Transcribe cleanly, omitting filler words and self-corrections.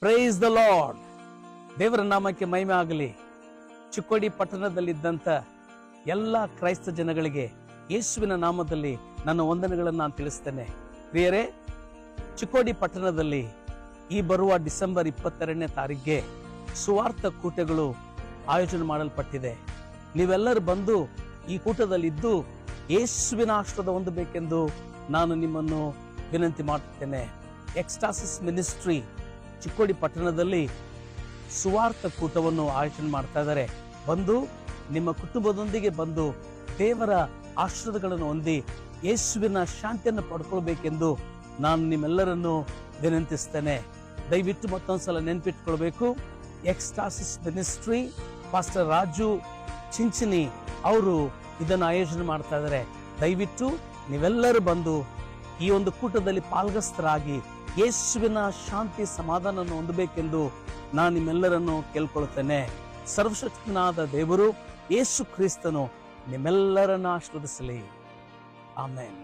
Praise the lord. ದೇವರ ನಾಮಕ್ಕೆ ಮಹಿಮೆ ಆಗಲಿ. ಚಿಕ್ಕೋಡಿ ಪಟ್ಟಣದಲ್ಲಿದ್ದಂಥ ಎಲ್ಲ ಕ್ರೈಸ್ತ ಜನಗಳಿಗೆ ಯೇಸುವಿನ ನಾಮದಲ್ಲಿ ನನ್ನ ವಂದನೆಗಳನ್ನು ನಾನು ತಿಳಿಸ್ತೇನೆ. ಪ್ರಿಯರೇ, ಚಿಕ್ಕೋಡಿ ಪಟ್ಟಣದಲ್ಲಿ ಈ ಬರುವ ಡಿಸೆಂಬರ್ 22ನೇ ತಾರೀಕಿಗೆ ಸುವಾರ್ಥ ಕೂಟಗಳು ಆಯೋಜನೆ ಮಾಡಲ್ಪಟ್ಟಿದೆ. ನೀವೆಲ್ಲರೂ ಬಂದು ಈ ಕೂಟದಲ್ಲಿದ್ದು ಯೇಸುವಿನ ಆಶೀರ್ವಾದ ಹೊಂದಬೇಕೆಂದು ನಾನು ನಿಮ್ಮನ್ನು ವಿನಂತಿ ಮಾಡುತ್ತೇನೆ. ಎಕ್ಸ್ಟಾಸಿಸ್ ಮಿನಿಸ್ಟ್ರಿ ಚಿಕ್ಕೋಡಿ ಪಟ್ಟಣದಲ್ಲಿ ಸುವಾರ್ಥ ಕೂಟವನ್ನು ಆಯೋಜನೆ ಮಾಡ್ತಾ ಇದ್ದಾರೆ. ಬಂದು ನಿಮ್ಮ ಕುಟುಂಬದೊಂದಿಗೆ ಬಂದು ದೇವರ ಆಶೀರ್ವಾದಗಳನ್ನು ಹೊಂದಿ ಯೇಸುವಿನ ಶಾಂತಿಯನ್ನು ಪಡ್ಕೊಳ್ಬೇಕೆಂದು ನಾನು ನಿಮ್ಮೆಲ್ಲರನ್ನು ವಿನಂತಿಸ್ತೇನೆ. ದಯವಿಟ್ಟು ಮತ್ತೊಂದ್ಸಲ ನೆನ್ಪಿಟ್ಕೊಳ್ಬೇಕು. ಎಕ್ಸ್ಟಾಸಿಸ್ ಮಿನಿಸ್ಟ್ರಿ ಪಾಸ್ಟರ್ ರಾಜು ಚಿಂಚಿನಿ ಅವರು ಇದನ್ನು ಆಯೋಜನೆ ಮಾಡ್ತಾ ಇದ್ದಾರೆ. ದಯವಿಟ್ಟು ನೀವೆಲ್ಲರೂ ಬಂದು ಈ ಒಂದು ಕೂಟದಲ್ಲಿ ಪಾಲ್ಗಸ್ತರಾಗಿ ಯೇಸುವಿನ ಶಾಂತಿ ಸಮಾಧಾನವನ್ನು ಹೊಂದಬೇಕೆಂದು ನಾನು ನಿಮ್ಮೆಲ್ಲರನ್ನು ಕೇಳ್ಕೊಳ್ತೇನೆ. ಸರ್ವಶಕ್ತನಾದ ದೇವರು ಯೇಸು ಕ್ರಿಸ್ತನು ನಿಮ್ಮೆಲ್ಲರನ್ನ ಆಶೀರ್ವದಿಸಲಿ. ಆಮೆನ್.